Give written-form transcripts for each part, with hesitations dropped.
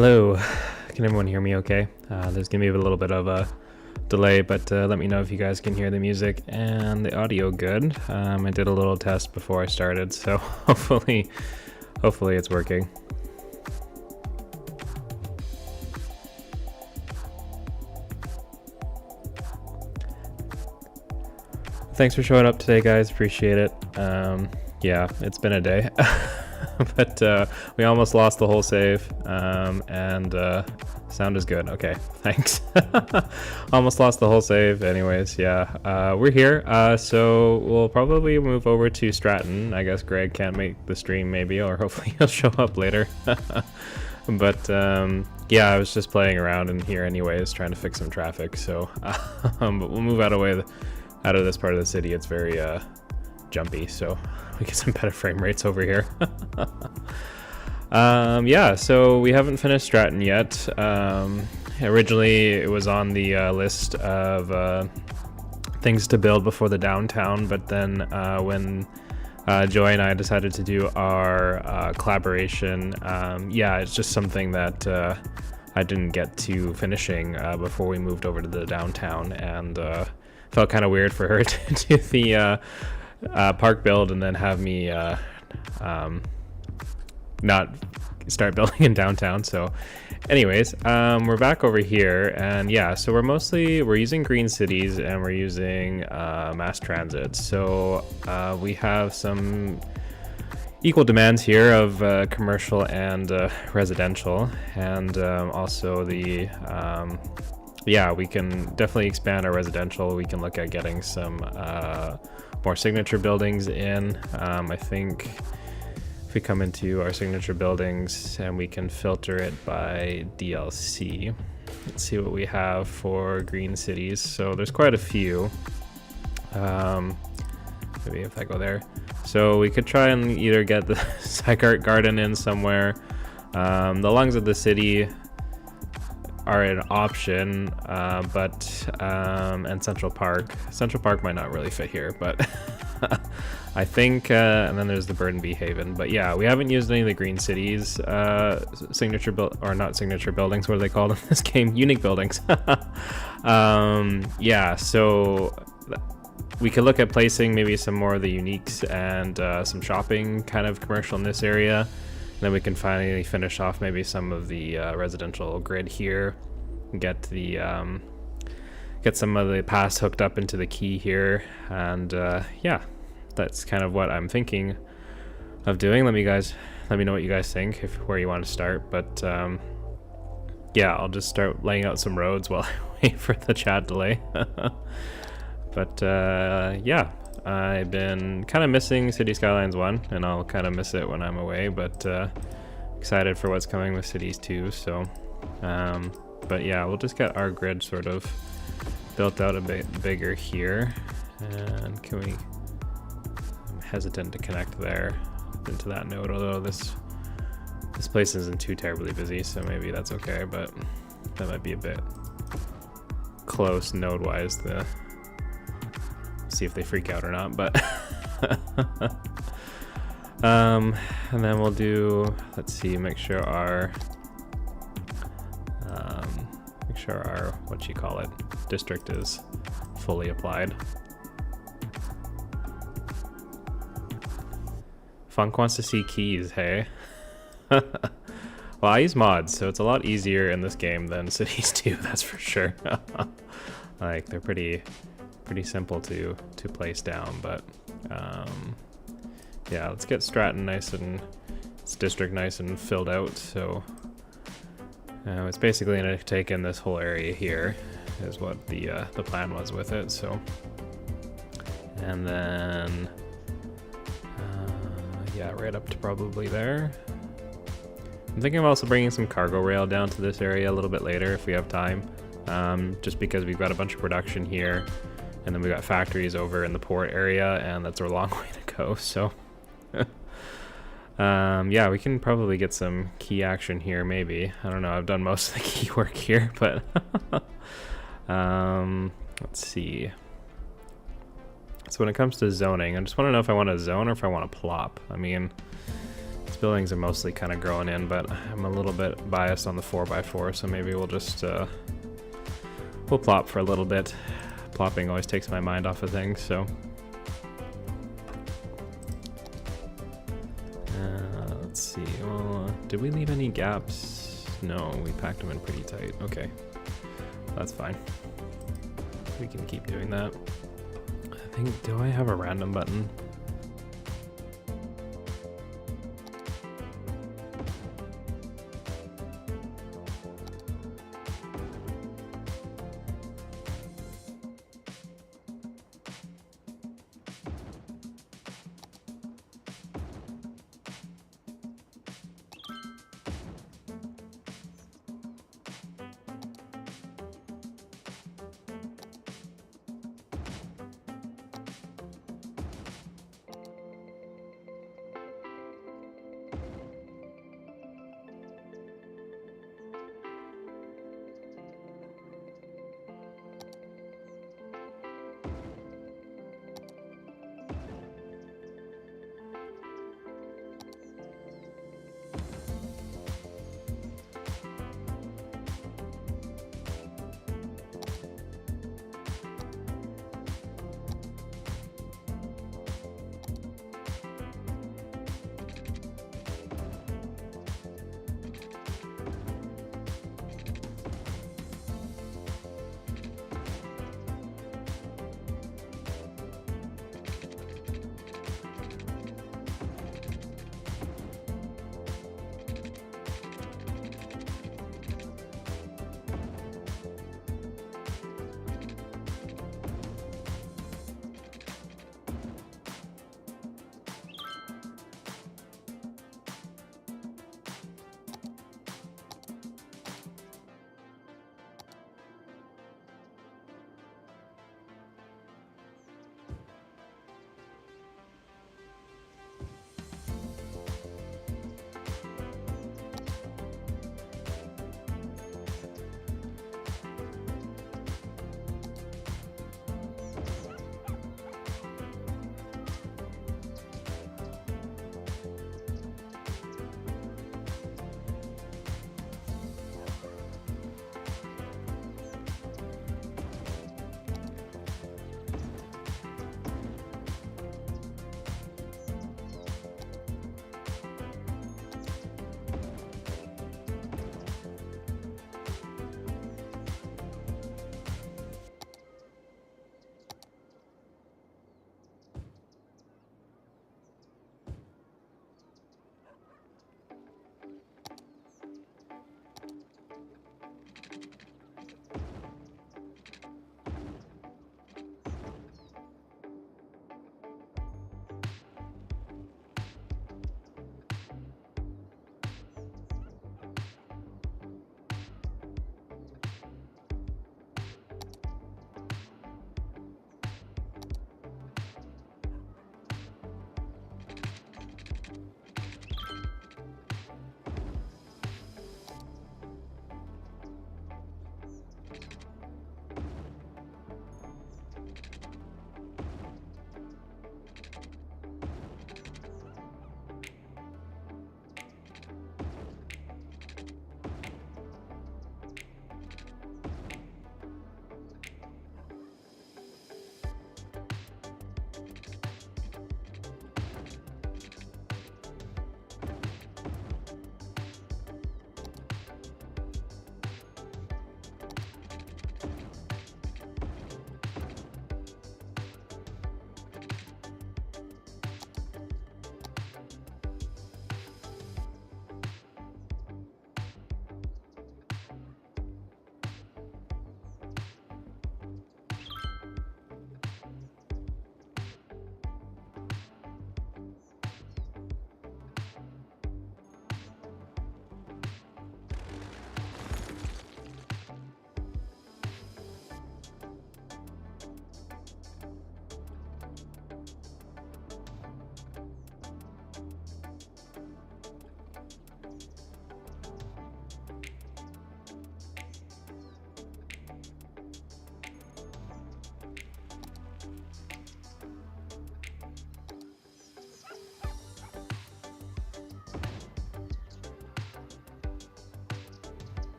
Hello, can everyone hear me okay? There's gonna be a little bit of a delay, but let me know if you guys can hear the music and the audio good. I did a little test before I started, so hopefully it's working. Thanks for showing up today, guys. Appreciate it. Yeah, it's been a day. But we almost lost the whole save, and sound is good. Okay, thanks. Almost lost the whole save. Anyways, yeah, we're here. So we'll probably move over to Stratton. I guess Greg can't make the stream maybe, or hopefully he'll show up later. But yeah, I was just playing around in here anyways, trying to fix some traffic. So but we'll move out of this part of the city. It's very jumpy, so we get some better frame rates over here. Yeah, so we haven't finished Stratton yet. Originally it was on the list of things to build before the downtown, but then when Joy and I decided to do our collaboration, yeah, it's just something that I didn't get to finishing before we moved over to the downtown, and felt kind of weird for her to do the park build and then have me not start building in downtown. So anyways, we're back over here, and yeah, so we're using green cities and we're using mass transit. So we have some equal demands here of commercial and residential, and also the yeah, we can definitely expand our residential. We can look at getting some more signature buildings in. I think if we come into our signature buildings and we can filter it by DLC, let's see what we have for green cities. So there's quite a few. Maybe if I go there. So we could try and either get the Sykart Garden in somewhere. The lungs of the city are an option, but and Central Park might not really fit here, but I think, and then there's the Bird and Bee Haven. But yeah, we haven't used any of the green cities signature not signature buildings, what are they called in this game? Unique buildings. Yeah, so we could look at placing maybe some more of the uniques and some shopping kind of commercial in this area. Then we can finally finish off maybe some of the residential grid here, get some of the paths hooked up into the key here, and yeah, that's kind of what I'm thinking of doing. Let me know what you guys think, where you want to start. But yeah, I'll just start laying out some roads while I wait for the chat delay. But yeah, I've been kind of missing City Skylines 1, and I'll kind of miss it when I'm away, but excited for what's coming with Cities 2, so but yeah, we'll just get our grid sort of built out a bit bigger here. And I'm hesitant to connect there into that node, although this place isn't too terribly busy, so maybe that's okay, but that might be a bit close node wise. See if they freak out or not, but and then we'll do, let's see, make sure our district is fully applied. Funk wants to see keys, hey? Well, I use mods, so it's a lot easier in this game than Cities 2, that's for sure. Like, they're pretty simple to place down, but yeah, let's get Stratton its district nice and filled out. So it's basically gonna take in this whole area here, is what the plan was with it. So, and then yeah, right up to probably there. I'm thinking of also bringing some cargo rail down to this area a little bit later if we have time, just because we've got a bunch of production here. And then we got factories over in the port area, and that's a long way to go. So, yeah, we can probably get some key action here. Maybe, I don't know. I've done most of the key work here, but let's see. So when it comes to zoning, I just want to know if I want to zone or if I want to plop. I mean, it's buildings are mostly kind of growing in, but I'm a little bit biased on the 4x4, so maybe we'll just we'll plop for a little bit. Plopping always takes my mind off of things, so let's see. Well, did we leave any gaps? No, we packed them in pretty tight. Okay, that's fine. We can keep doing that. I think, do I have a random button?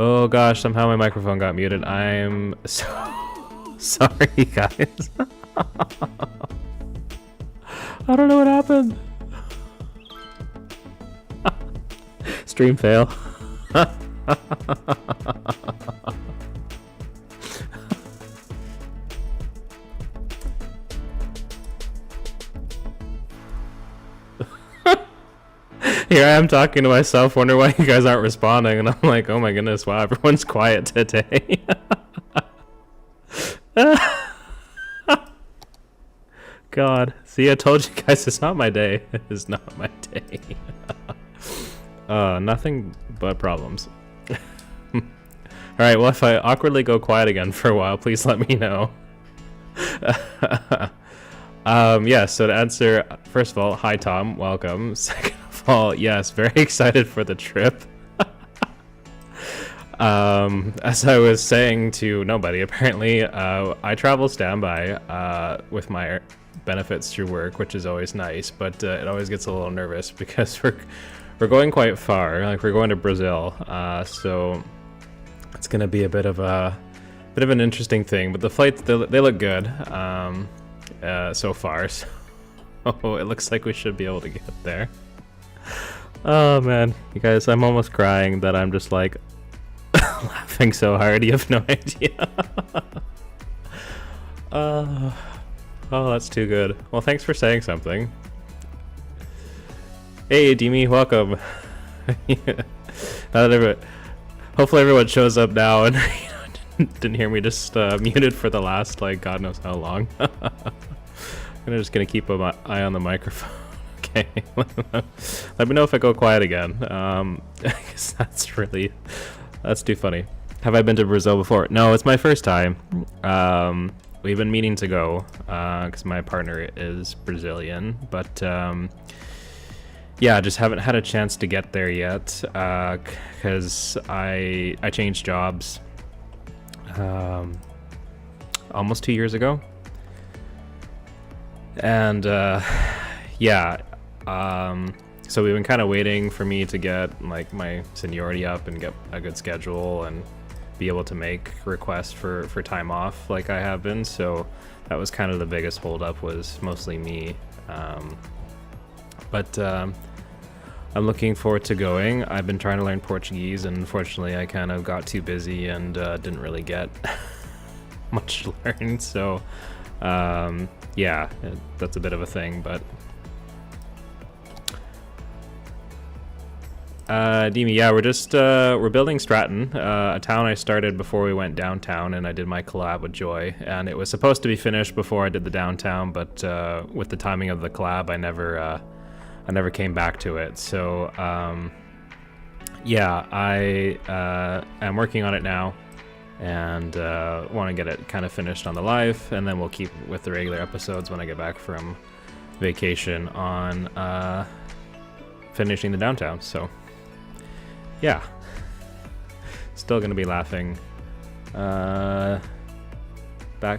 Oh gosh, somehow my microphone got muted. I'm so sorry, guys. I don't know what happened. Stream fail. Here I am talking to myself, wonder why you guys aren't responding, and I'm like, oh my goodness, wow, everyone's quiet today. God, see, I told you guys, it's not my day. It is not my day. Nothing but problems. Alright, well, if I awkwardly go quiet again for a while, please let me know. Yeah, so to answer, first of all, hi Tom, welcome. Second of all, yes, very excited for the trip. As I was saying to nobody, apparently, I travel standby with my benefits through work, which is always nice, but it always gets a little nervous because we're going quite far. Like, we're going to Brazil, so it's gonna be a bit of an interesting thing. But the flights, they look good so far. So it looks like we should be able to get there. Oh man, you guys, I'm almost crying that I'm just like laughing so hard. You have no idea. Oh, that's too good. Well, thanks for saying something. Hey, Demi, welcome. Hopefully everyone shows up now and didn't hear me just muted for the last, like, God knows how long. I'm just gonna keep an eye on the microphone. Okay. Let me know if I go quiet again. I guess that's too funny. Have I been to Brazil before? No, it's my first time. We've been meaning to go because my partner is Brazilian, but yeah, just haven't had a chance to get there yet because I changed jobs almost 2 years ago, and yeah, so we've been kind of waiting for me to get like my seniority up and get a good schedule and be able to make requests for time off like I have been. So that was kind of the biggest holdup, was mostly me. But I'm looking forward to going. I've been trying to learn Portuguese, and unfortunately I kind of got too busy and didn't really get much learned. So yeah, that's a bit of a thing, but Demi, yeah, we're building Stratton, a town I started before we went downtown, and I did my collab with Joy, and it was supposed to be finished before I did the downtown, but with the timing of the collab, I never came back to it. So yeah, I am working on it now, and want to get it kind of finished on the live, and then we'll keep with the regular episodes when I get back from vacation on finishing the downtown. So yeah, still gonna be laughing. Back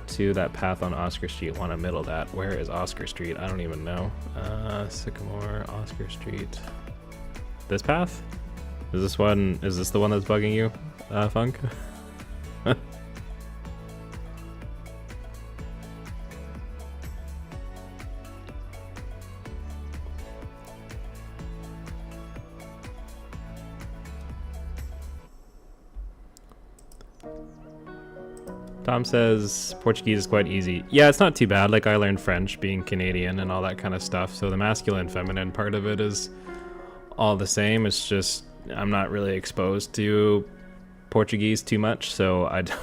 to that path on Oscar Street. Want to middle that. Where is Oscar Street? I don't even know. Sycamore, Oscar Street. This path? Is this the one that's bugging you, Funk? Tom says Portuguese is quite easy. Yeah, it's not too bad. Like, I learned French being Canadian and all that kind of stuff, so the masculine feminine part of it is all the same. It's just I'm not really exposed to Portuguese too much, so I don't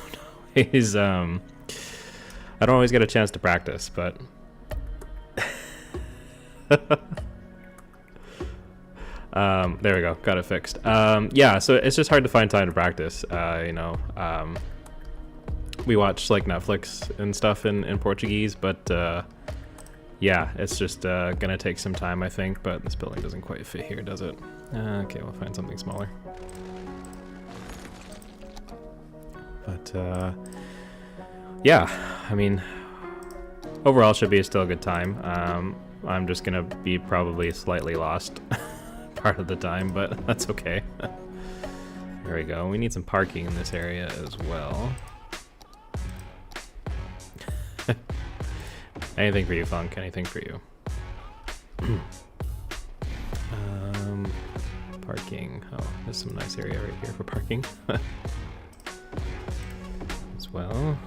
always get a chance to practice, but there we go, got it fixed. Yeah, so it's just hard to find time to practice. We watch like Netflix and stuff in Portuguese, but yeah, it's just gonna take some time, I think. But this building doesn't quite fit here, does it? Okay, we'll find something smaller. But yeah, I mean, overall should be still a good time. I'm just gonna be probably slightly lost part of the time, but that's okay. There we go. We need some parking in this area as well. Anything for you, Funk. Anything for you. Parking. Oh, there's some nice area right here for parking. As well.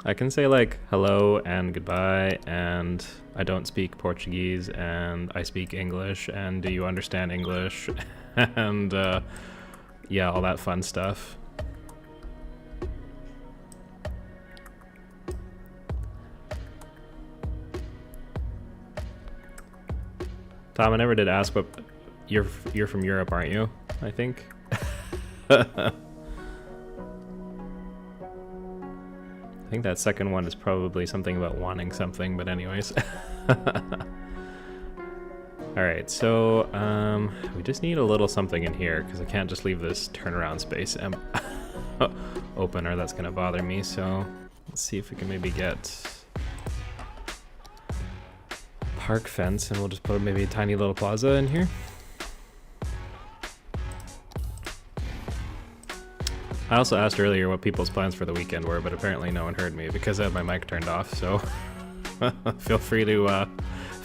I can say like hello and goodbye, and I don't speak Portuguese, and I speak English, and do you understand English? And yeah, all that fun stuff. Tom, I never did ask, but you're from Europe, aren't you? I think. I think that second one is probably something about wanting something, but anyways. Alright, so we just need a little something in here, because I can't just leave this turnaround space open, or that's going to bother me. So let's see if we can maybe get park fence, and we'll just put maybe a tiny little plaza in here. I also asked earlier what people's plans for the weekend were, but apparently no one heard me because I had my mic turned off. So feel free to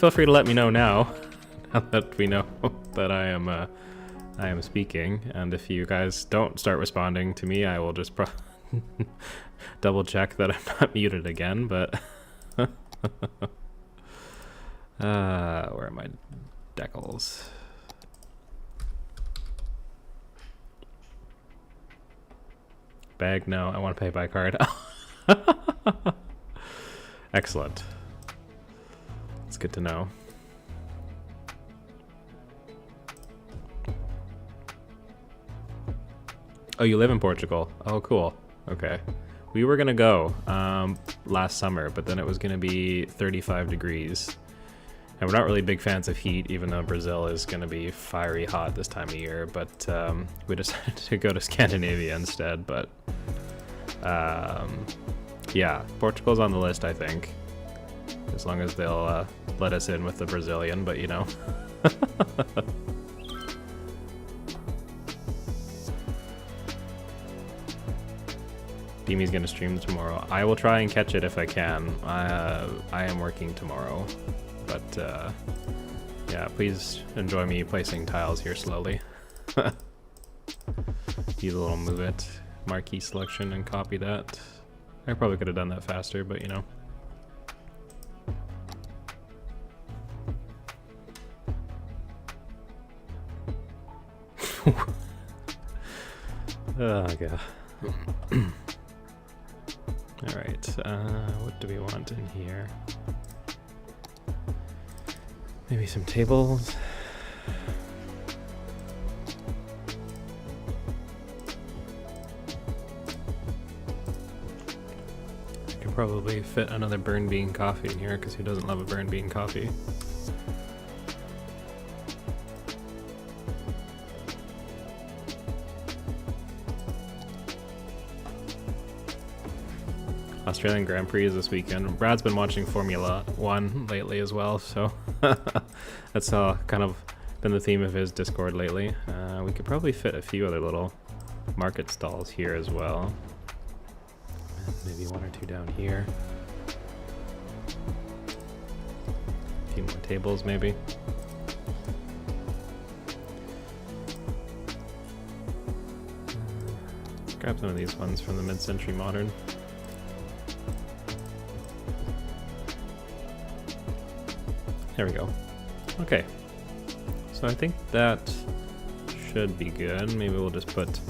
let me know now that we know that I am speaking. And if you guys don't start responding to me, I will just double check that I'm not muted again. But where are my decals? Bag? No, I want to pay by card. Excellent. It's good to know. Oh, you live in Portugal? Oh, cool. Okay. We were gonna go last summer, but then it was gonna be 35 degrees. And we're not really big fans of heat, even though Brazil is going to be fiery hot this time of year. But we decided to go to Scandinavia instead. But yeah, Portugal's on the list, I think. As long as they'll let us in with the Brazilian, but you know. Beamy's going to stream tomorrow. I will try and catch it if I can. I am working tomorrow. But yeah, please enjoy me placing tiles here slowly. Use a little move it marquee selection and copy that. I probably could have done that faster, but you know. Oh god. Alright, what do we want in here? Maybe some tables. I could probably fit another burn bean coffee in here, because who doesn't love a burn bean coffee? Australian Grand Prix is this weekend. Brad's been watching Formula 1 lately as well, so that's kind of been the theme of his Discord lately. We could probably fit a few other little market stalls here as well. Maybe one or two down here. A few more tables maybe. Let's grab some of these ones from the mid-century modern. There we go. Okay. So I think that should be good. Maybe we'll just put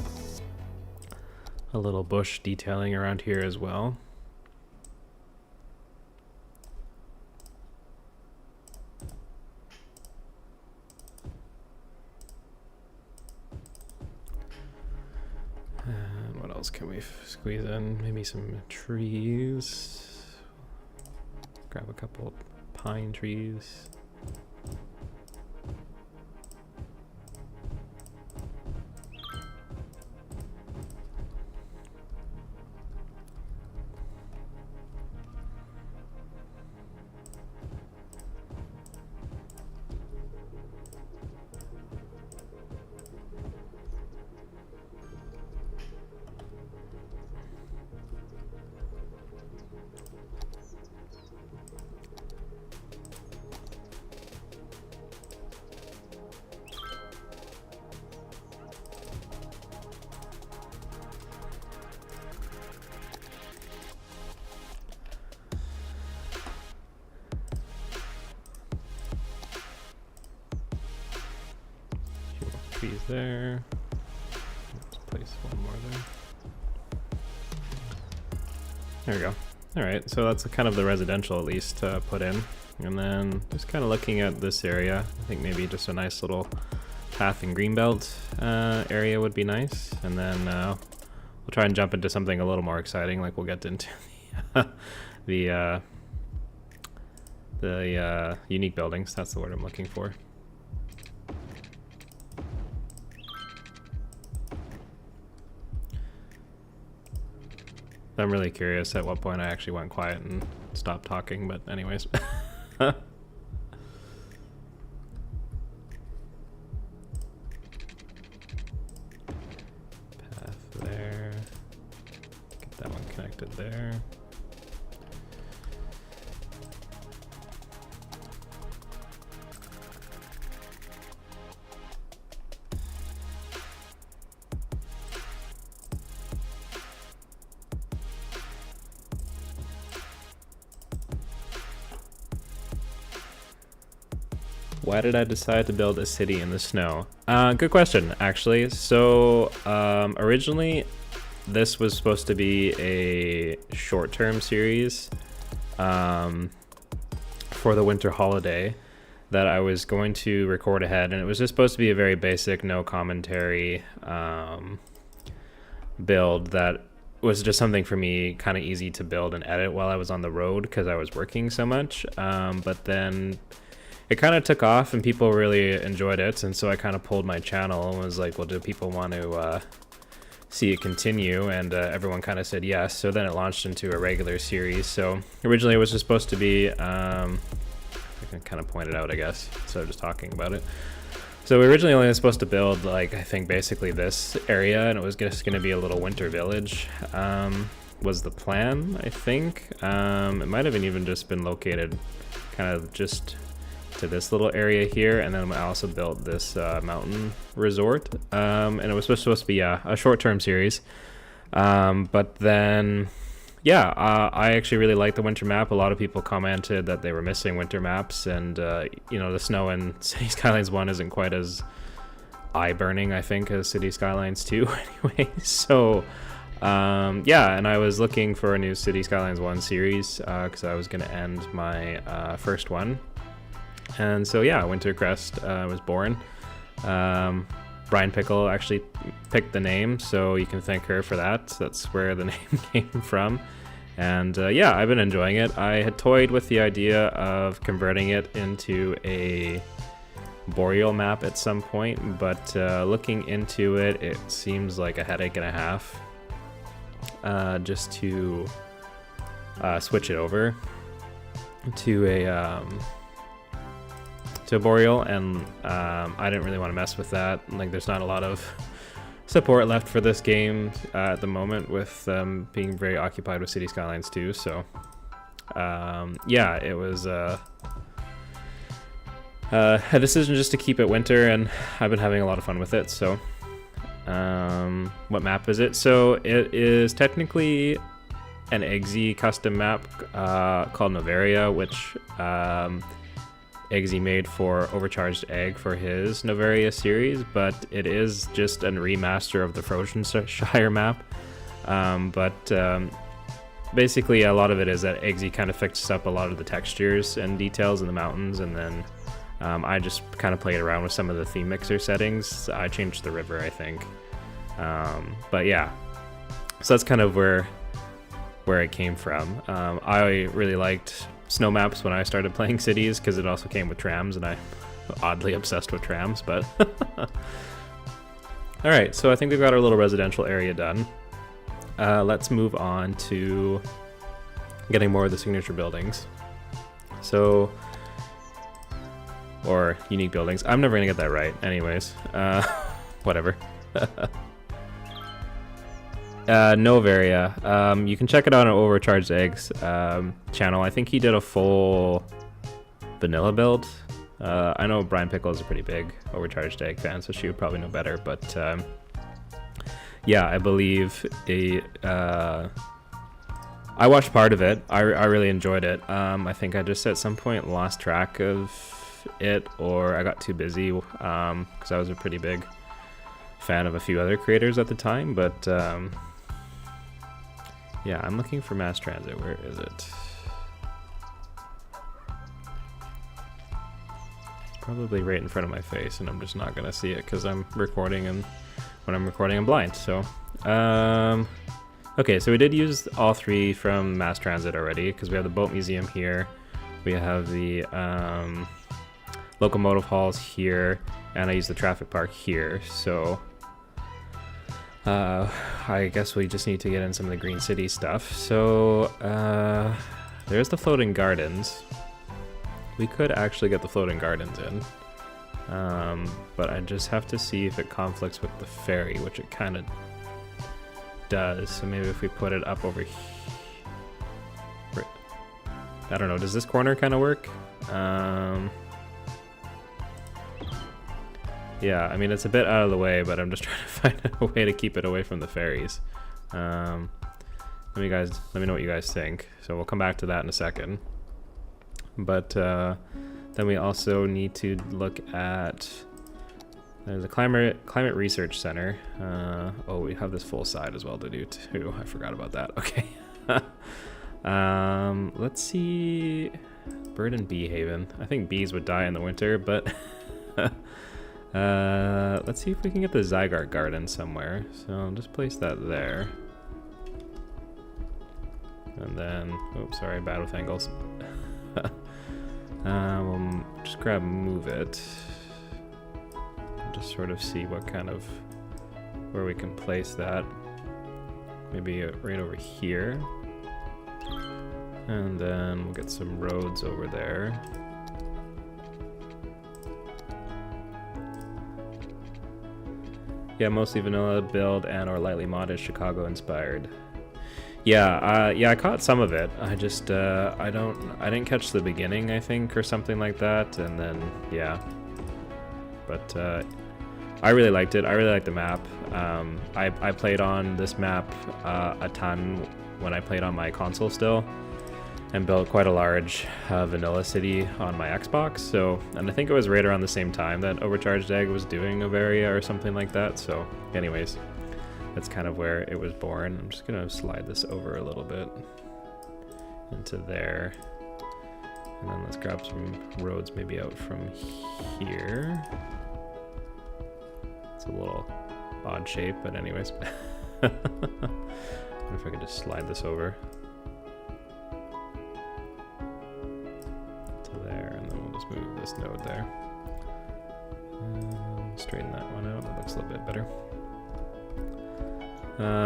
a little bush detailing around here as well. And what else can we squeeze in? Maybe some trees. Grab a couple pine trees. trees there. Let's place one more there. There we go. Alright, so that's kind of the residential at least put in. And then just kind of looking at this area, I think maybe just a nice little path and greenbelt area would be nice. And then we'll try and jump into something a little more exciting, like we'll get into the unique buildings. That's the word I'm looking for. I'm really curious at what point I actually went quiet and stopped talking, but anyways. Path there. Get that one connected there. Why did I decide to build a city in the snow? Good question, actually. So originally this was supposed to be a short-term series for the winter holiday that I was going to record ahead, and it was just supposed to be a very basic, no commentary build that was just something for me kind of easy to build and edit while I was on the road because I was working so much. But then it kind of took off and people really enjoyed it, and so I kind of pulled my channel and was like, well, do people want to see it continue? And everyone kind of said yes, so then it launched into a regular series. So originally it was just supposed to be I can kind of point it out, I guess, instead of just talking about it. So we originally only was supposed to build, like, I think basically this area, and it was just going to be a little winter village was the plan, I think. It might have even just been located kind of just to this little area here, and then I also built this mountain resort, and it was supposed to be a short-term series, but then I actually really like the winter map. A lot of people commented that they were missing winter maps, and you know, the snow in City Skylines 1 isn't quite as eye-burning, I think, as City Skylines 2 anyway. So and I was looking for a new City Skylines 1 series because I was going to end my first one. And so Wintercrest was born. Brian Pickle actually picked the name, so you can thank her for that. That's where the name came from. And I've been enjoying it. I had toyed with the idea of converting it into a Boreal map at some point, but looking into it, it seems like a headache and a half just to switch it over to a Boreal, and I didn't really want to mess with that. Like, there's not a lot of support left for this game at the moment, with being very occupied with City Skylines 2. So it was a decision just to keep it winter, and I've been having a lot of fun with it. So what map is it? So it is technically an Eggsy custom map called Noveria, which Eggsy made for Overcharged Egg for his Noveria series, but it is just a remaster of the Frozenshire map. Basically, a lot of it is that Eggsy kind of fixes up a lot of the textures and details in the mountains, and then I just kind of played around with some of the theme mixer settings. I changed the river, I think. So that's kind of where it came from. I really liked snow maps when I started playing cities because it also came with trams, and I'm oddly obsessed with trams. But all right, so I think we've got our little residential area done. Let's move on to getting more of the signature buildings. So, or unique buildings. I'm never gonna get that right anyways. Whatever. Noveria. You can check it out on Overcharged Eggs channel. I think he did a full vanilla build. I know Brian Pickle is a pretty big Overcharged Egg fan, so she would probably know better. But I believe I watched part of it. I really enjoyed it. I think I just at some point lost track of it, or I got too busy because I was a pretty big fan of a few other creators at the time, but yeah, I'm looking for mass transit. Where is it? It's probably right in front of my face, and I'm just not gonna see it because I'm recording, and when I'm recording, I'm blind. So, okay, so we did use all 3 from mass transit already because we have the boat museum here, we have the locomotive halls here, and I use the traffic park here. So I guess we just need to get in some of the Green City stuff. So there's the floating gardens. We could actually get the floating gardens in, but I just have to see if it conflicts with the ferry, which it kind of does. So maybe if we put it up over here, I don't know, does this corner kind of work? Yeah, I mean, it's a bit out of the way, but I'm just trying to find a way to keep it away from the ferries. Let me know what you guys think. So we'll come back to that in a second. But then we also need to look at, there's a climate research center. Oh, we have this full side as well to do too. I forgot about that. Okay. Let's see, bird and bee haven. I think bees would die in the winter, but let's see if we can get the Zygarde garden somewhere. So I'll just place that there. And then, oops, sorry, bad with angles. We'll just grab move it. Just sort of see what kind of, where we can place that. Maybe right over here. And then we'll get some roads over there. Yeah, mostly vanilla build and or lightly modded, Chicago inspired. Yeah, yeah, I caught some of it. I just I didn't catch the beginning, I think, or something like that, and then yeah. But I really liked it. I really liked the map. I played on this map a ton when I played on my console still, and built quite a large vanilla city on my Xbox. So, and I think it was right around the same time that Overcharged Egg was doing Novaria or something like that. So, anyways, that's kind of where it was born. I'm just gonna slide this over a little bit into there, and then let's grab some roads maybe out from here. It's a little odd shape, but anyways. I wonder if I could just slide this over to there, and then we'll just move this node there. Straighten that one out. That looks a little bit better.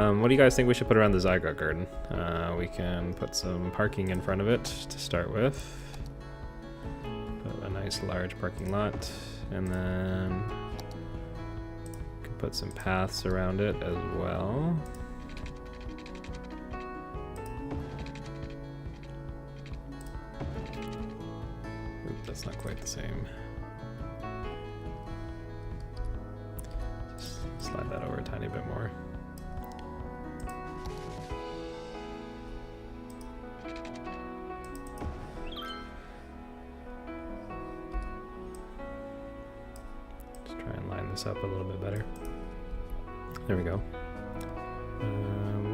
What do you guys think we should put around the Zygarde garden? We can put some parking in front of it to start with. Put a nice large parking lot, and then we can put some paths around it as well. Oop, that's not quite the same. Just slide that over a tiny bit more. Up a little bit better. There we go.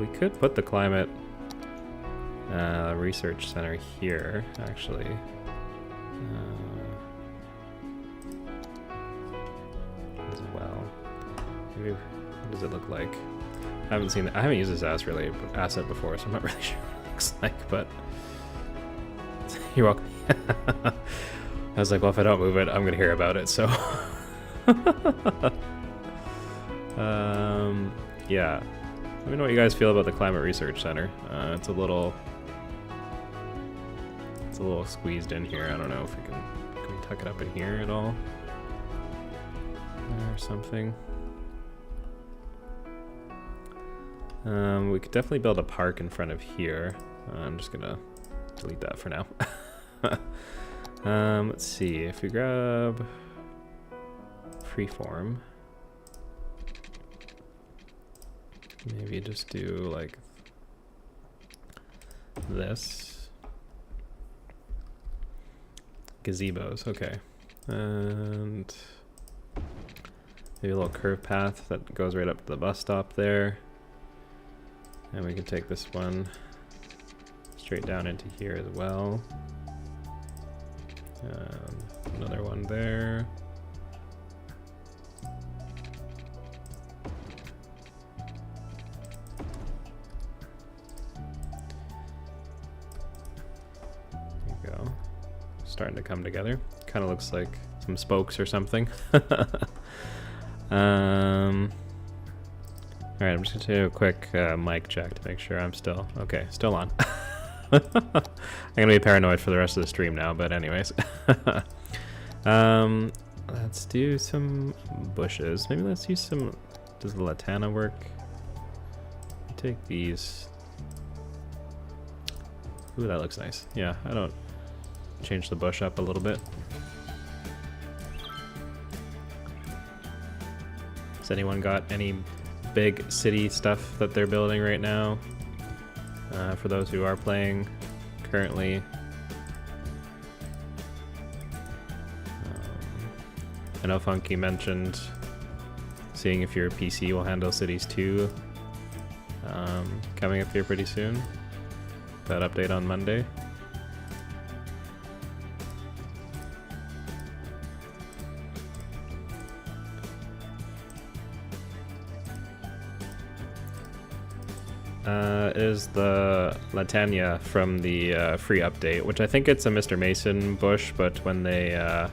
We could put the climate research center here, actually. As well. Maybe, what does it look like? I haven't seen it. I haven't used this asset before, so I'm not really sure what it looks like, but you're welcome. I was like, well, if I don't move it, I'm gonna hear about it, so yeah, let me know what you guys feel about the Climate Research Center. It's a little squeezed in here. I don't know if can we tuck it up in here at all or something. We could definitely build a park in front of here. I'm just gonna delete that for now. Let's see, if we grab freeform, maybe just do like this. Gazebos, okay. And Maybe a little curved path that goes right up to the bus stop there. And we can take this one straight down into here as well. And another one there. There you go. Starting to come together. Kind of looks like some spokes or something. Alright, I'm just gonna do a quick mic check to make sure I'm still okay, still on. I'm gonna be paranoid for the rest of the stream now, but anyways. Let's do some bushes. Maybe let's use some. Does the Latana work? Take these. Ooh, that looks nice. Yeah, I don't change the bush up a little bit. Has anyone got any big city stuff that they're building right now? For those who are playing currently. I know Funky mentioned seeing if your PC will handle Cities 2 coming up here pretty soon. That update on Monday. Is the Latania from the free update, which I think it's a Mr. Mason bush, but when they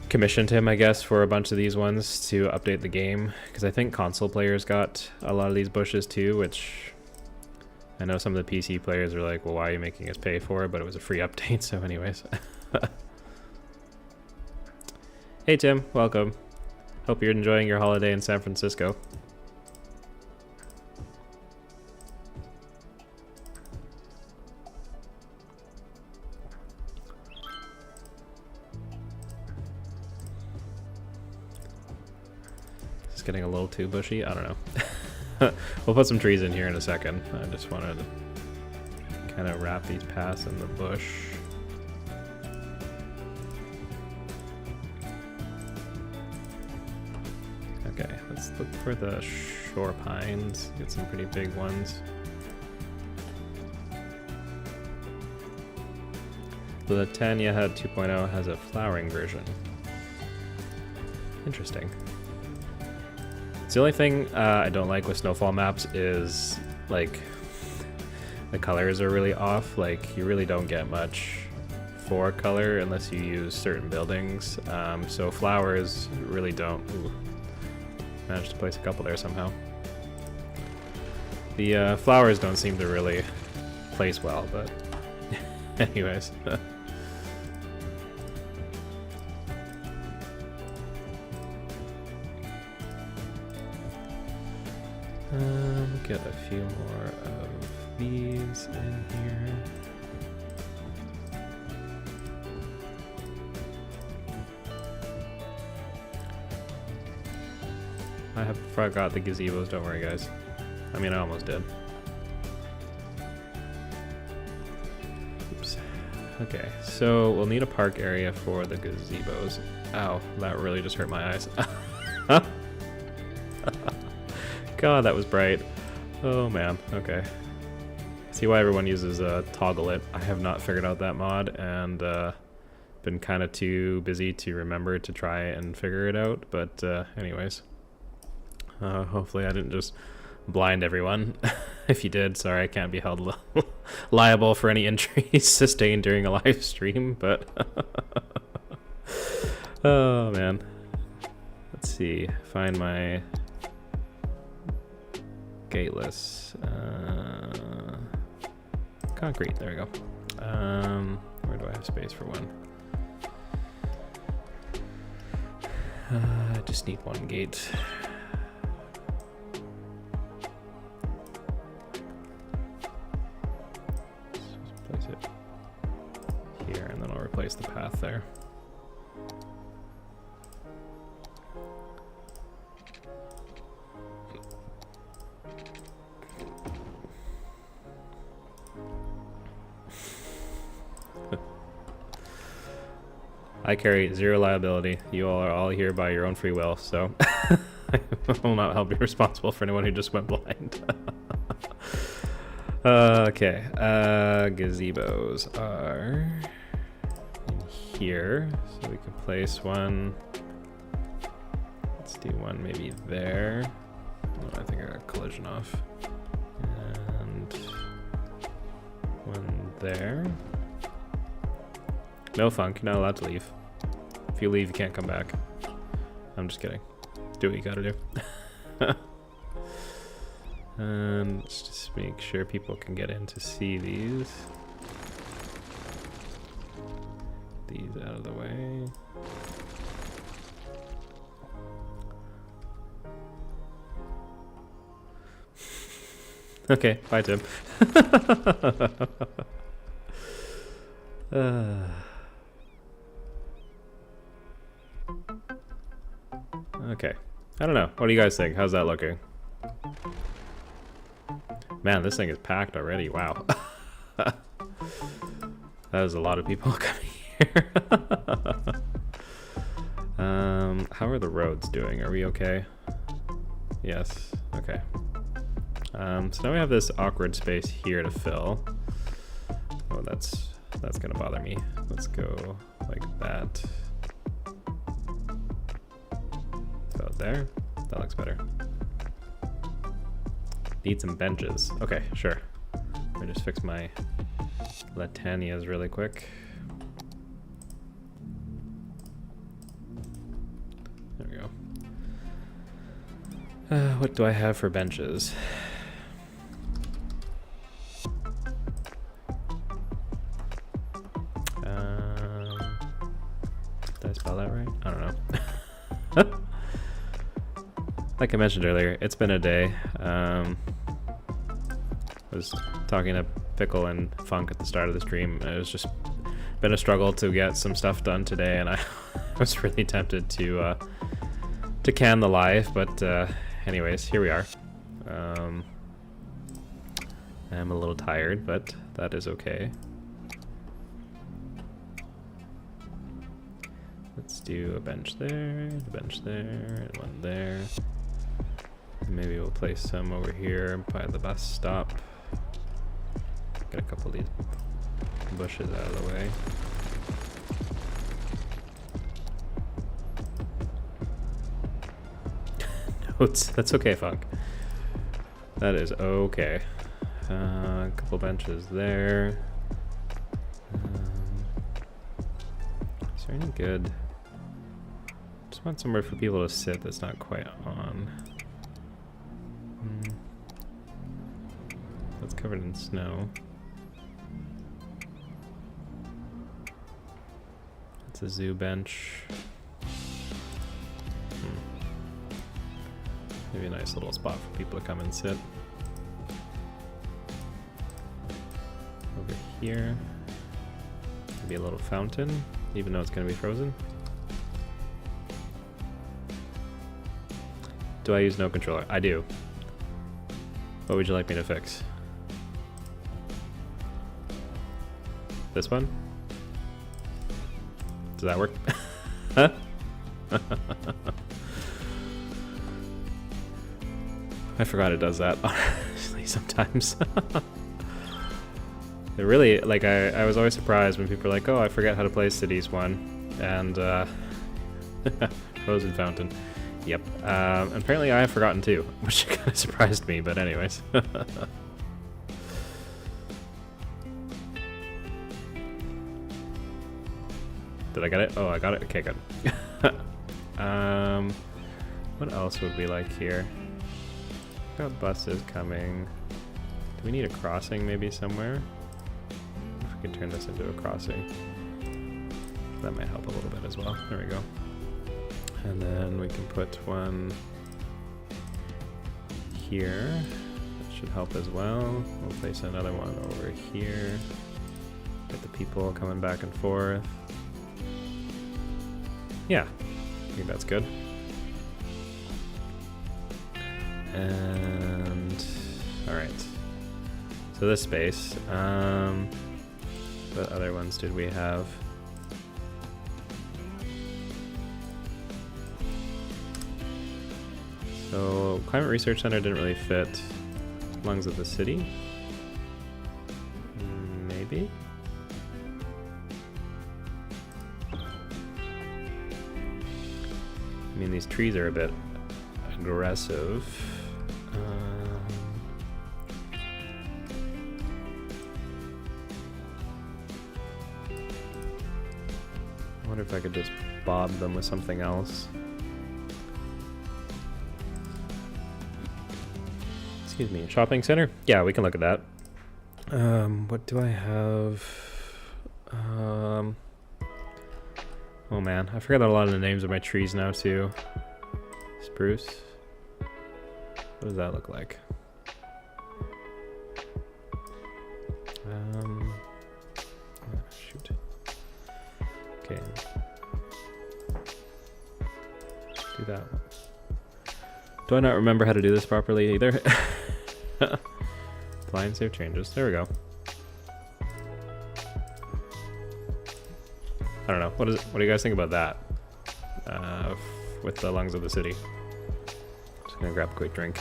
commissioned him, I guess, for a bunch of these ones to update the game, because I think console players got a lot of these bushes too, which I know some of the PC players are like, well, why are you making us pay for it? But it was a free update, so anyways. Hey Tim, welcome. Hope you're enjoying your holiday in San Francisco. Getting a little too bushy. I don't know. We'll put some trees in here in a second. I just wanted to kind of wrap these paths in the bush. Okay, let's look for the shore pines. Get some pretty big ones. The Tanya had 2.0 has a flowering version. Interesting. The only thing I don't like with snowfall maps is, like, the colors are really off. Like, you really don't get much for color unless you use certain buildings. So flowers really don't. Ooh, managed to place a couple there somehow. The flowers don't seem to really place well, but anyways. Get a few more of these in here. I have forgot the gazebos, don't worry guys. I mean, I almost did. Oops. Okay, so we'll need a park area for the gazebos. Ow, that really just hurt my eyes. God, that was bright. Oh man, okay. See why everyone uses Toggle It. I have not figured out that mod and been kind of too busy to remember to try and figure it out. But anyways, hopefully I didn't just blind everyone. If you did, sorry, I can't be held liable for any injuries sustained during a live stream, but oh man. Let's see, find my gateless concrete. There we go. Where do I have space for one? I just need one gate. Just place it here, and then I'll replace the path there. I carry zero liability. You all are all here by your own free will, so I will not help be responsible for anyone who just went blind. Okay, gazebos are in here, so we can place one. Let's do one maybe there. Oh, I think I got collision off. And one there. No funk, you're not allowed to leave. If you leave, you can't come back. I'm just kidding. Do what you gotta do. Let's just make sure people can get in to see these. These out of the way. Okay, bye Tim. Okay, I don't know. What do you guys think? How's that looking? Man, this thing is packed already. Wow. That is a lot of people coming here. How are the roads doing? Are we okay? Yes. Okay. So now we have this awkward space here to fill. Oh, that's gonna bother me. Let's go like that. About there. That looks better. Need some benches. Okay, sure. Let me just fix my Latanias really quick. There we go. What do I have for benches? Did I spell that right? I don't know. Like I mentioned earlier, it's been a day. I was talking to Pickle and Funk at the start of the stream, and it was just been a struggle to get some stuff done today, and I was really tempted to can the live, but anyways, here we are. I'm a little tired, but that is okay. Let's do a bench there, a bench there, and one there. Maybe we'll place some over here by the bus stop. Get a couple of these bushes out of the way. Notes. That's okay, Funk. That is okay. A couple benches there. Is there any good? Just want somewhere for people to sit that's not quite on. That's covered in snow. It's a zoo bench. Maybe a nice little spot for people to come and sit. Over here, maybe a little fountain, even though it's going to be frozen. Do I use no controller? I do. What would you like me to fix? This one? Does that work? I forgot it does that, honestly, sometimes. It really, like, I was always surprised when people are like, oh, I forget how to play Cities 1, and, Frozen Fountain. Yep. Apparently I have forgotten too, which kind of surprised me, but anyways. Did I get it? Oh, I got it? Okay, good. What else would we like here? Got buses coming. Do we need a crossing maybe somewhere? If we can turn this into a crossing. That might help a little bit as well. There we go. And then we can put one here. That should help as well. We'll place another one over here. Get the people coming back and forth. Yeah, I think that's good. And all right. So this space. What other ones did we have? So, Climate Research Center didn't really fit lungs of the city. Maybe? I mean, these trees are a bit aggressive. I wonder if I could just bob them with something else. Excuse me, shopping center? Yeah, we can look at that. What do I have? Oh man, I forgot a lot of the names of my trees now too. Spruce. What does that look like? Shoot. Okay. Do that one. Do I not remember how to do this properly either? Apply and save changes. There we go. I don't know. What do you guys think about that? With the lungs of the city. Just gonna grab a quick drink.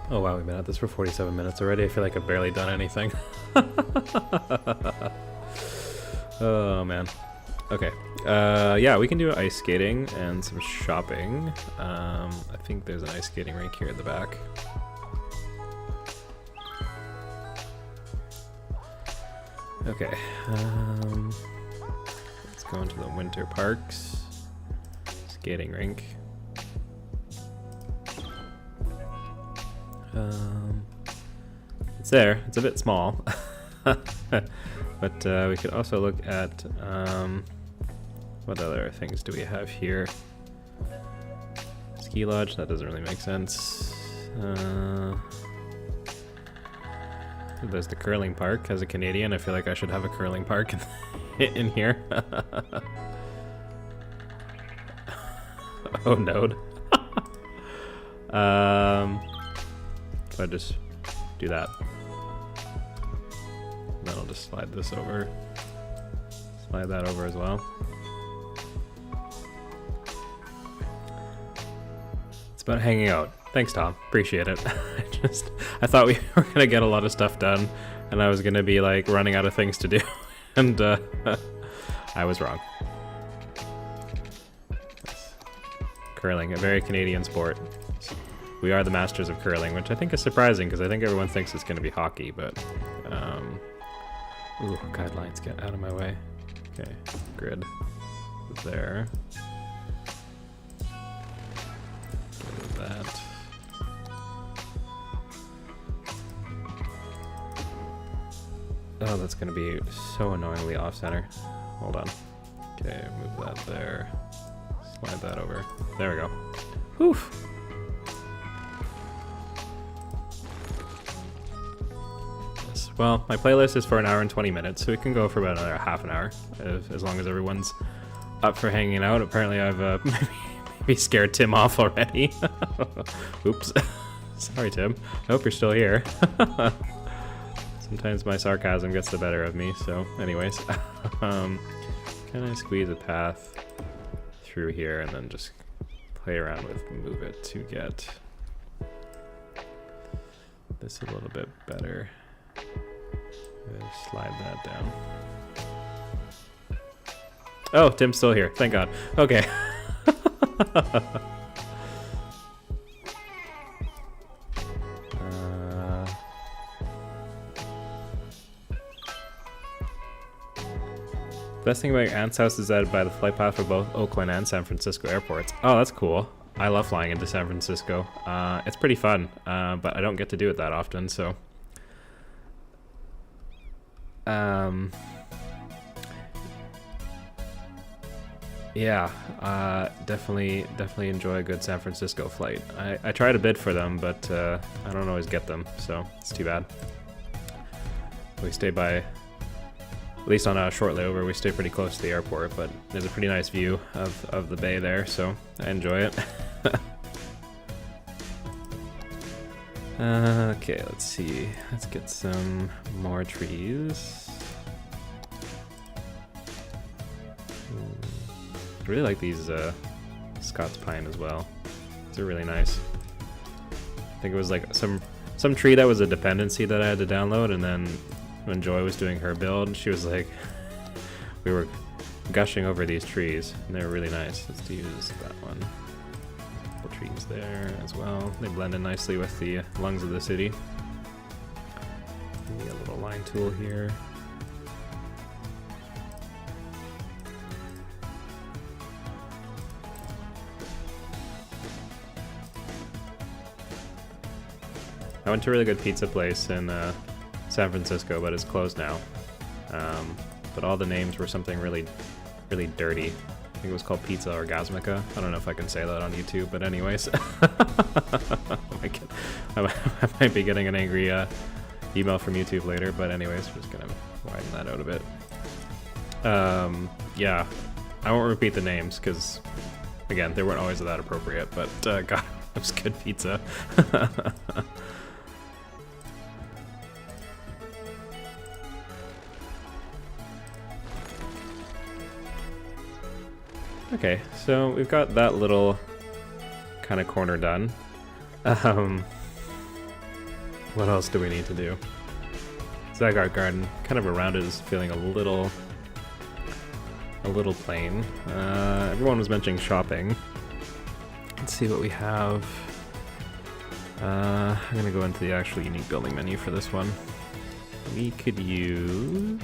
Oh wow, we've been at this for 47 minutes already. I feel like I've barely done anything. Oh man. Okay. Yeah, we can do ice skating and some shopping. I think there's an ice skating rink here at the back. Okay. Let's go into the winter parks. Skating rink. It's there. It's a bit small. But we could also look at what other things do we have here? Ski lodge, that doesn't really make sense. There's the curling park. As a Canadian, I feel like I should have a curling park in here. Oh, node. So I just do that. Then I'll just slide this over. Slide that over as well. It's about hanging out. Thanks, Tom. Appreciate it. I thought we were gonna get a lot of stuff done, and I was gonna be like running out of things to do, and I was wrong. Curling, a very Canadian sport. We are the masters of curling, which I think is surprising because I think everyone thinks it's gonna be hockey, but ooh, guidelines, get out of my way. Okay, grid there. That. Oh, that's gonna be so annoyingly off center. Hold on. Okay, move that there. Slide that over. There we go. Whew. Yes. Well, my playlist is for an hour and 20 minutes, so we can go for about another half an hour, as long as everyone's up for hanging out. Apparently I've maybe scared Tim off already. Oops. Sorry, Tim. I hope you're still here. Sometimes my sarcasm gets the better of me, so anyways. Can I squeeze a path through here and then just play around with move it to get this a little bit better? Slide that down. Oh, Tim's still here. Thank God. Okay. Best thing about Ant's house is that by the flight path for both Oakland and San Francisco airports. Oh, that's cool. I love flying into San Francisco. It's pretty fun, but I don't get to do it that often, so. Yeah, definitely enjoy a good San Francisco flight. I try to bid for them, but I don't always get them, so it's too bad. We stay by, at least on a short layover, we stay pretty close to the airport, but there's a pretty nice view of the bay there, so I enjoy it. Okay, let's see. Let's get some more trees. I really like these Scots pine as well. They're really nice. I think it was like some tree that was a dependency that I had to download, and then when Joy was doing her build, she was like, we were gushing over these trees, and they were really nice. Let's use that one. Couple trees there as well. They blend in nicely with the lungs of the city. Maybe a little line tool here. I went to a really good pizza place in San Francisco, but it's closed now. But all the names were something really, really dirty. I think it was called Pizza Orgasmica. I don't know if I can say that on YouTube, but anyways. I might be getting an angry email from YouTube later, but anyways, we're just gonna widen that out a bit. Yeah, I won't repeat the names, because, again, they weren't always that appropriate, but God, it was good pizza. Okay, so we've got that little kind of corner done. What else do we need to do? Zygarde Garden, kind of around it, is feeling a little plain. Everyone was mentioning shopping. Let's see what we have. I'm gonna go into the actual unique building menu for this one. We could use...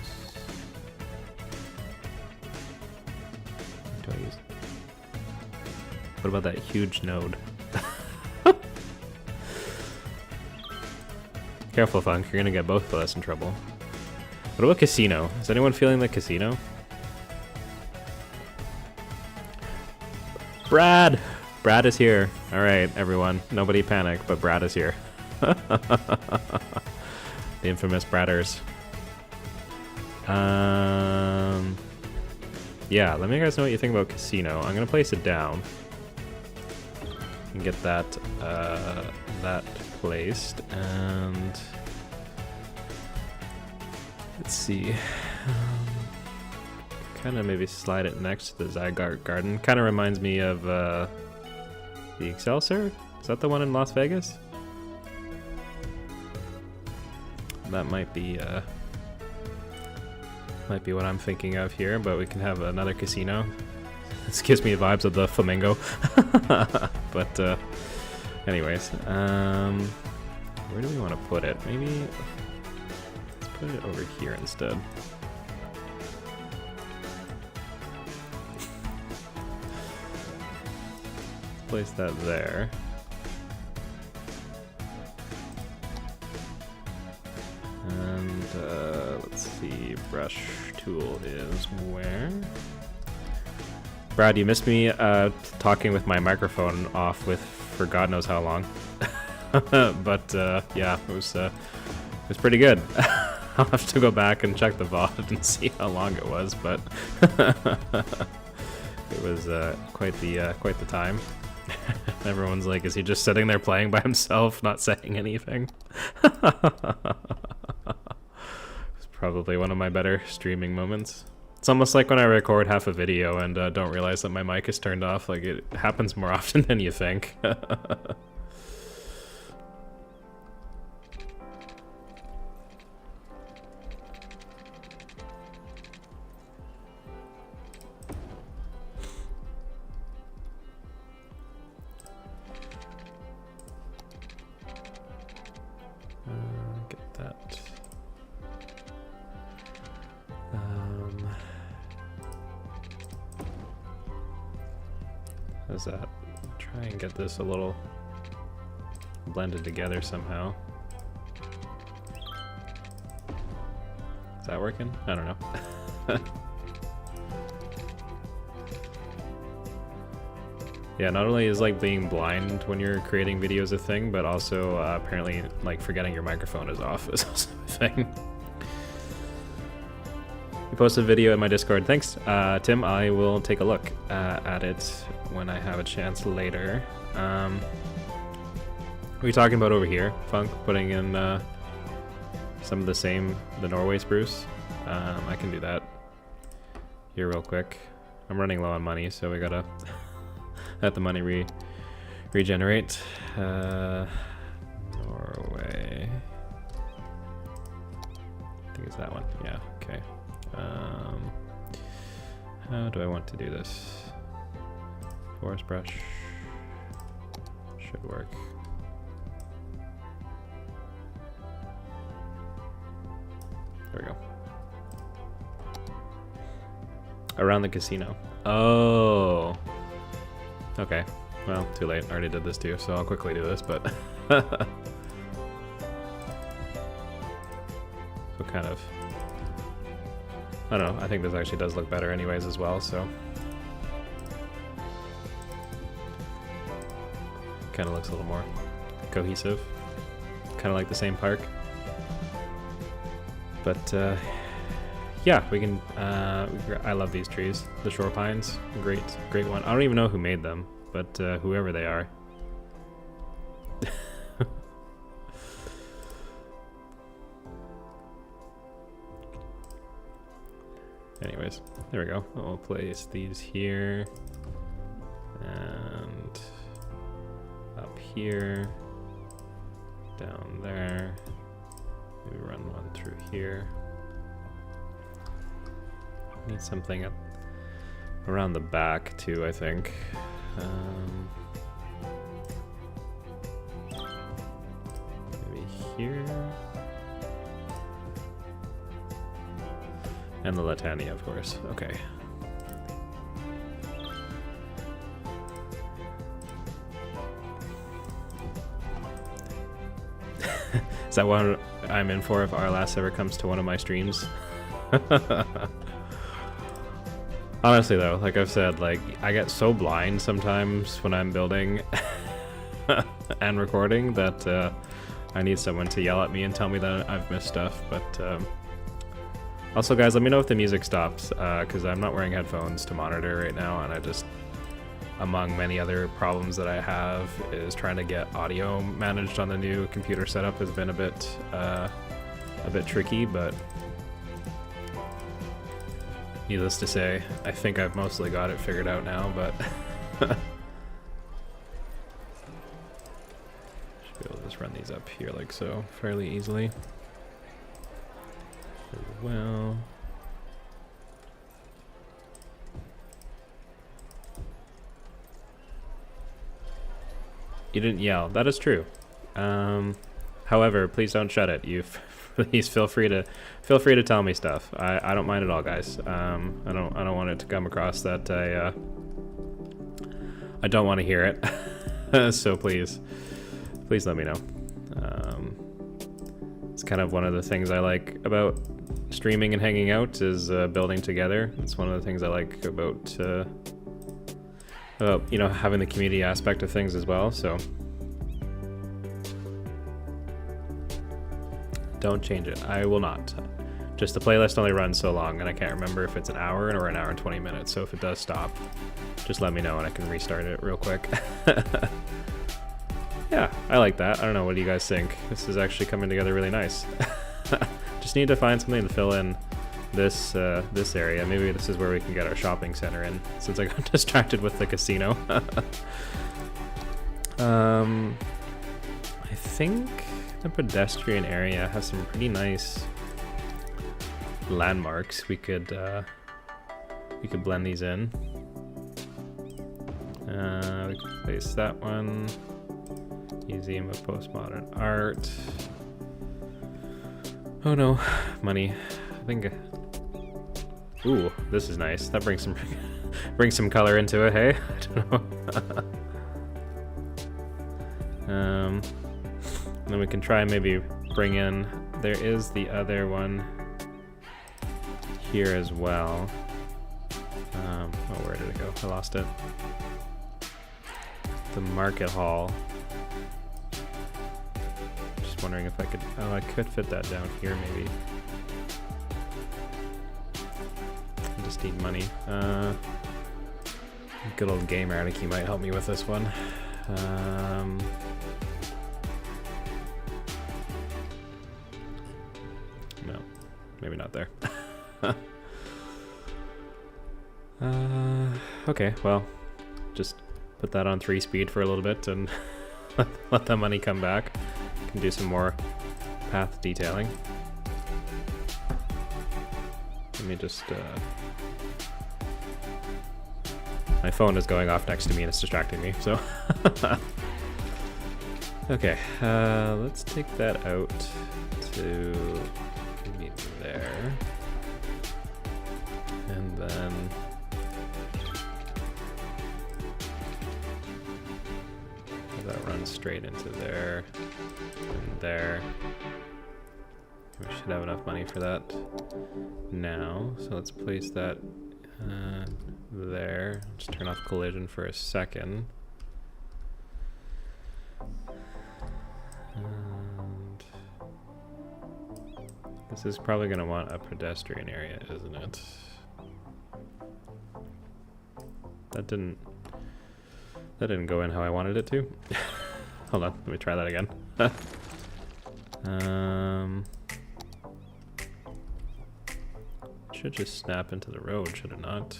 What about that huge node? Careful, Funk, you're gonna get both of us in trouble. What about casino? Is anyone feeling the casino? Brad! Brad is here. Alright, everyone. Nobody panic, but Brad is here. The infamous Bradders. Yeah, let me guys know what you think about casino. I'm gonna place it down. And get that placed, and let's see, kind of maybe slide it next to the Zygarde Garden. Kind of reminds me of the Excelsior. Is that the one in Las Vegas? That might be what I'm thinking of here, but we can have another casino. This gives me vibes of the Flamingo. But anyways, where do we want to put it? Maybe let's put it over here instead. Place that there. And let's see, brush tool is where? Brad, you missed me talking with my microphone off for God knows how long. But yeah, it was pretty good. I'll have to go back and check the VOD and see how long it was, but it was quite the time. Everyone's like, is he just sitting there playing by himself, not saying anything? It's probably one of my better streaming moments. It's almost like when I record half a video and don't realize that my mic is turned off. Like, it happens more often than you think. Get that. How's that? Try and get this a little blended together somehow. Is that working? I don't know. Yeah, not only is like being blind when you're creating videos a thing, but also apparently like forgetting your microphone is off is also a thing. You posted a video in my Discord. Thanks, Tim. I will take a look at it when I have a chance later. Are we talking about over here, Funk, putting in some of the Norway spruce? I can do that here real quick. I'm running low on money, so we gotta let the money regenerate. Norway. I think it's that one. Yeah, okay. How do I want to do this? Forest brush should work. There we go. Around the casino. Oh. Okay. Well, too late. I already did this too, so I'll quickly do this, but... so kind of... I don't know. I think this actually does look better anyways as well, so... Kind of looks a little more cohesive. Kind of like the same park. But, yeah, we can, I love these trees. The shore pines, great one. I don't even know who made them, but whoever they are. Anyways, there we go. We'll place these here. And up here. Down there. Maybe run one through here. Need something up around the back too, I think. Maybe here. And the Latania, of course. Okay. Is that what I'm in for if Arlas ever comes to one of my streams? Honestly though, like I've said, like I get so blind sometimes when I'm building and recording that I need someone to yell at me and tell me that I've missed stuff. But also guys, let me know if the music stops, because I'm not wearing headphones to monitor right now, and I just, among many other problems that I have, is trying to get audio managed on the new computer setup has been a bit tricky, but needless to say, I think I've mostly got it figured out now, but should be able to just run these up here like so fairly easily as well. You didn't yell. That is true. However, please don't shut it. Please feel free to tell me stuff. I don't mind at all, guys. I don't want it to come across that I don't want to hear it. So please let me know. It's kind of one of the things I like about streaming and hanging out is building together. It's one of the things I like about you know, having the community aspect of things as well. So don't change it. I will not. Just the playlist only runs so long, and I can't remember if it's an hour or an hour and 20 minutes. So if it does stop, just let me know and I can restart it real quick. Yeah, I like that. I don't know. What do you guys think? This is actually coming together really nice. Just need to find something to fill in this this area. Maybe this is where we can get our shopping center in, since I got distracted with the casino. I think the pedestrian area has some pretty nice landmarks. We could blend these in. We could place that one. Museum of Postmodern Art. Oh no, money. I think. Ooh, this is nice. That brings some color into it. Hey, I don't know. And then we can try and maybe bring in. There is the other one here as well. Oh, where did it go? I lost it. The market hall. Just wondering if I could. Oh, I could fit that down here maybe. I just need money. Good old Game Anarchy might help me with this one. maybe not there. Okay, well, just put that on 3 speed for a little bit and let the money come back. Can do some more path detailing. Let me just, my phone is going off next to me and it's distracting me, so. Okay, let's take that out to maybe there. And then that runs straight into there and there. We should have enough money for that now. So let's place that there. Just turn off collision for a second. And this is probably going to want a pedestrian area, isn't it? That didn't go in how I wanted it to. Hold on, let me try that again. Should just snap into the road, should it not?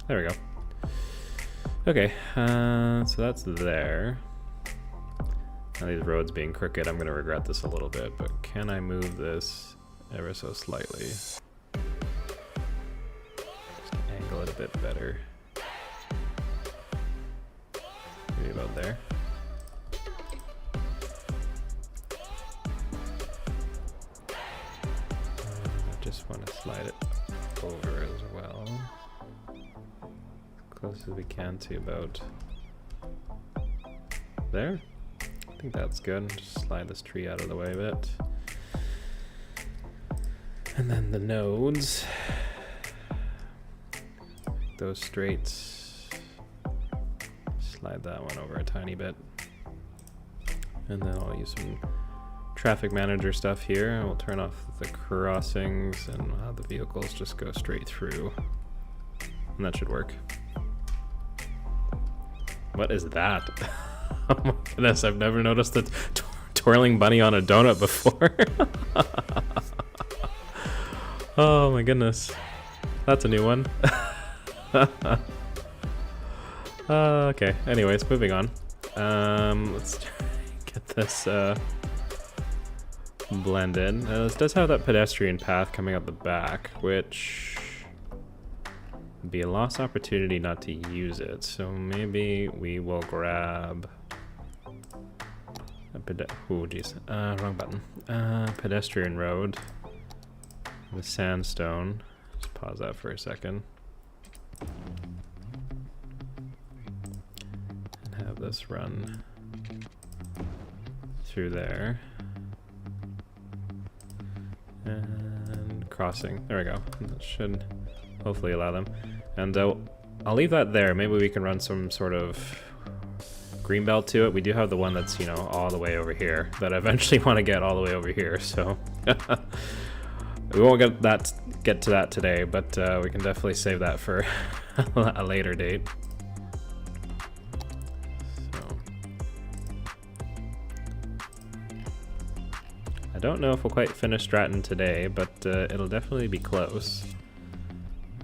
There we go. Okay, so that's there. Now these roads being crooked, I'm gonna regret this a little bit, but can I move this ever so slightly? Just angle it a bit better. Maybe about there. I just want to slide it over as well. As close as we can to about there. I think that's good. Just slide this tree out of the way a bit. And then the nodes. Those straights. Slide that one over a tiny bit. And then I'll use some traffic manager stuff here. And we'll turn off the crossings and we'll have the vehicles just go straight through. And that should work. What is that? Oh my goodness, I've never noticed a twirling bunny on a donut before. Oh my goodness. That's a new one. Okay, anyways, moving on. Let's get this blended. This does have that pedestrian path coming up the back, which would be a lost opportunity not to use it. So maybe we will grab a wrong button. Pedestrian road. The sandstone. Just pause that for a second. And have this run through there. And crossing. There we go. That should hopefully allow them. And I'll leave that there. Maybe we can run some sort of greenbelt to it. We do have the one that's, you know, all the way over here that I eventually want to get all the way over here. So we won't get to that today, but we can definitely save that for a later date. So I don't know if we'll quite finish Stratton today, but it'll definitely be close.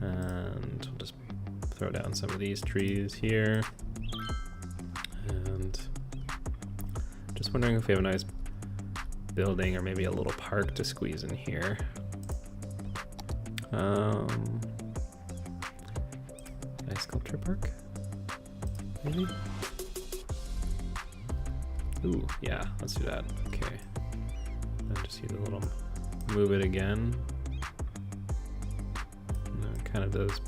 And we'll just throw down some of these trees here. And just wondering if we have a nice building or maybe a little park to squeeze in here. Nice sculpture park, maybe? Ooh, yeah, let's do that. Okay. Then just use a little, move it again. And it kind of does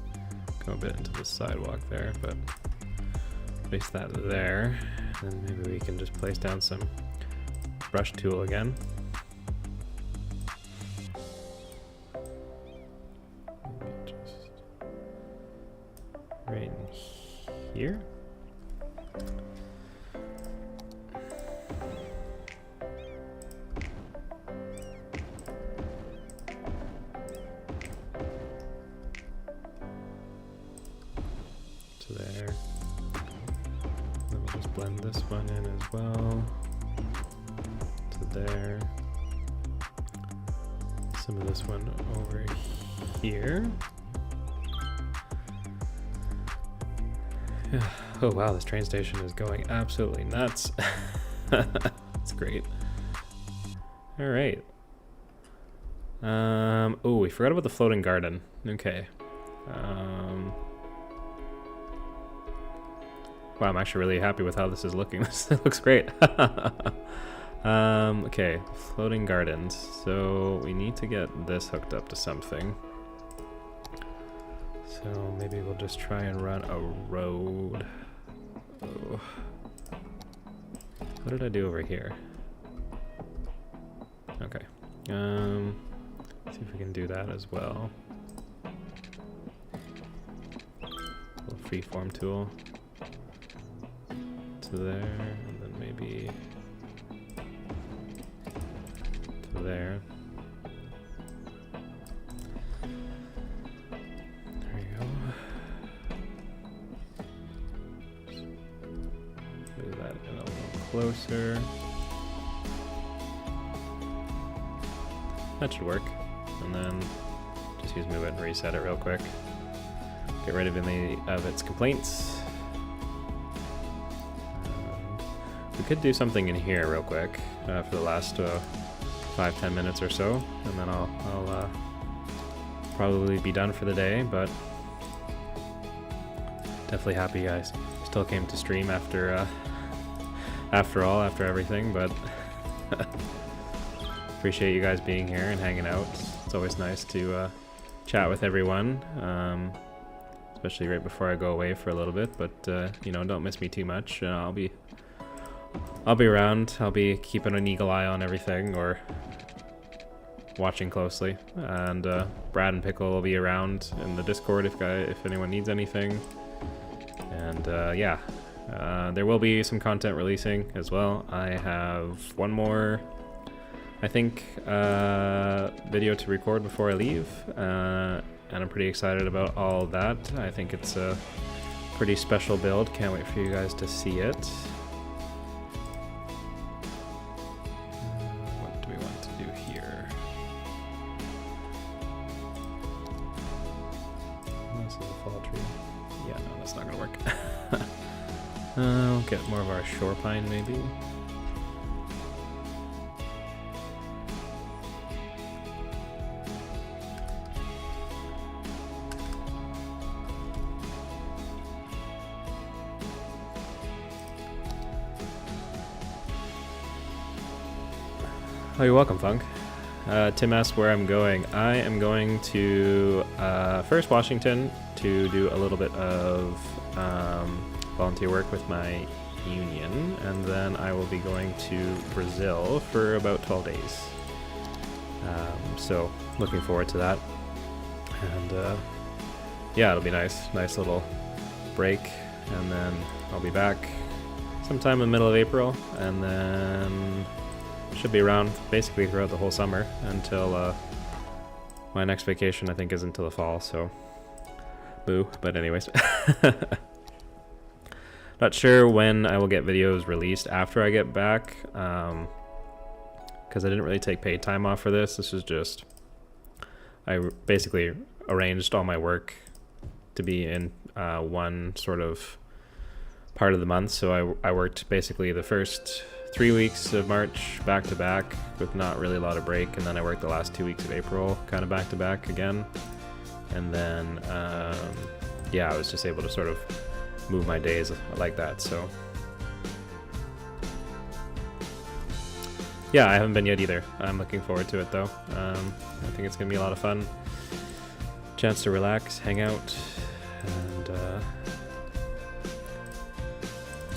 go a bit into the sidewalk there, but place that there. And maybe we can just place down some brush tool again. Just right in here. To there. Then we'll Just blend this one in as well. To there. Some of this one over here. Oh wow, this train station is going absolutely nuts. That's great. All right. Oh, we forgot about the floating garden. Okay. Wow, I'm actually really happy with how this is looking. This looks great. Okay, floating gardens. So we need to get this hooked up to something. So maybe we'll just try and run a road. Oh. What did I do over here? Okay. See if we can do that as well. Little freeform tool to there, and then maybe to there. There we go. Move that in a little closer. That should work. And then just use move it and reset it real quick. Get rid of any of its complaints. We could do something in here real quick for the last 5-10 minutes or so, and then I'll probably be done for the day. But definitely happy you guys still came to stream after everything. But appreciate you guys being here and hanging out. It's always nice to chat with everyone, especially right before I go away for a little bit. But you know, don't miss me too much. I'll be around. I'll be keeping an eagle eye on everything, or watching closely. And Brad and Pickle will be around in the Discord if anyone needs anything. And yeah, there will be some content releasing as well. I have one more, I think, video to record before I leave, and I'm pretty excited about all of that. I think it's a pretty special build. Can't wait for you guys to see it. What do we want to do here? This is a fall tree. Yeah, no, that's not gonna work. We'll get more of our shore pine maybe. Oh, you're welcome, Funk. Tim asked where I'm going. I am going to first Washington to do a little bit of volunteer work with my union, and then I will be going to Brazil for about 12 days. So looking forward to that. And yeah, it'll be nice little break, and then I'll be back sometime in the middle of April, and then should be around basically throughout the whole summer until my next vacation, I think, is until the fall, so boo. But anyways, not sure when I will get videos released after I get back, because I didn't really take paid time off for this. This is just, I basically arranged all my work to be in one sort of part of the month, so I worked basically the first 3 weeks of March back to back with not really a lot of break, and then I worked the last 2 weeks of April kind of back to back again, and then yeah, I was just able to sort of move my days like that. So yeah, I haven't been yet either. I'm looking forward to it though. I think it's gonna be a lot of fun, chance to relax, hang out, and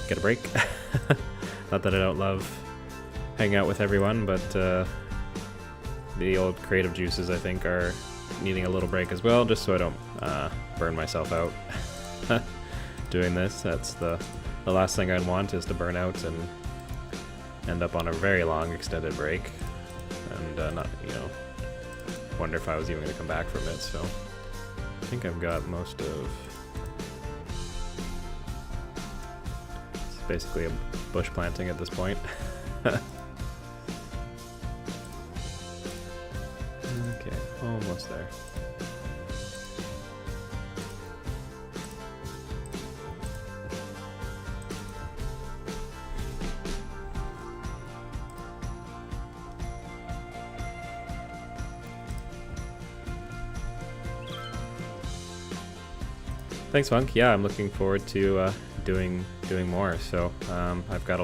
get a break. Not that I don't love hanging out with everyone, but the old creative juices, I think, are needing a little break as well, just so I don't burn myself out doing this. That's the last thing I'd want, is to burn out and end up on a very long extended break and not, you know, wonder if I was even going to come back from it. So I think I've got most of basically a bush planting at this point. Okay, almost there. Thanks, Funk. Yeah, I'm looking forward to doing more. So I've got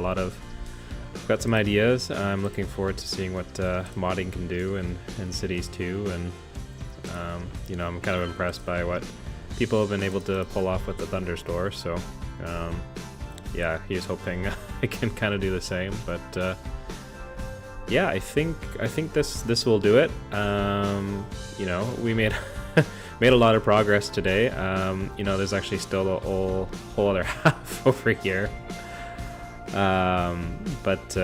some ideas. I'm looking forward to seeing what modding can do in cities too, and you know, I'm kind of impressed by what people have been able to pull off with the Thunderstore. So yeah, he's hoping I can kind of do the same. But yeah, I think this will do it. You know, we made a lot of progress today. You know, there's actually still a whole other half over here. But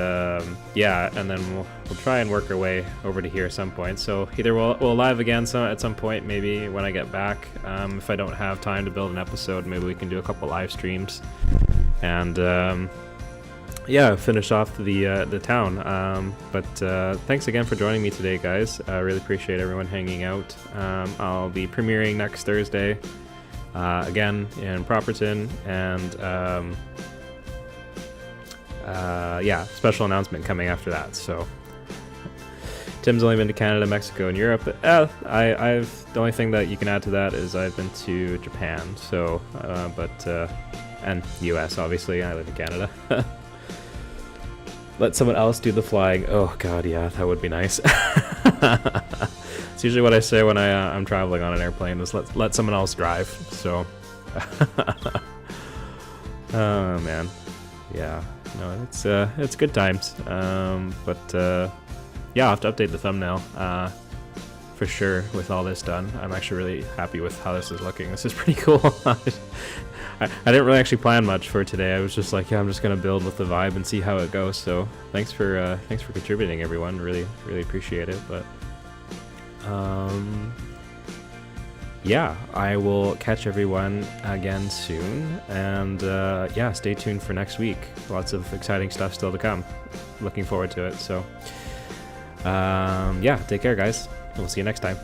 yeah, and then we'll try and work our way over to here at some point. So either we'll live again at some point, maybe when I get back. If I don't have time to build an episode, maybe we can do a couple live streams. And yeah, finish off the town. But thanks again for joining me today, guys. I really appreciate everyone hanging out. I'll be premiering next Thursday again in Properton, and yeah, special announcement coming after that. So Tim's only been to Canada, Mexico, and Europe. I've the only thing that you can add to that is I've been to Japan. So and US, obviously. I live in Canada. Let someone else do the flying. Oh god, yeah, that would be nice. It's usually what I say when I'm traveling on an airplane, is let someone else drive. So oh man, yeah, no, it's good times. But yeah, I'll have to update the thumbnail for sure with all this done. I'm actually really happy with how this is looking. This is pretty cool. I didn't really actually plan much for today. I was just like, yeah, I'm just gonna build with the vibe and see how it goes. So thanks for contributing, everyone. Really appreciate it. But yeah, I will catch everyone again soon, and yeah, stay tuned for next week. Lots of exciting stuff still to come. Looking forward to it. So yeah, take care, guys. We'll see you next time.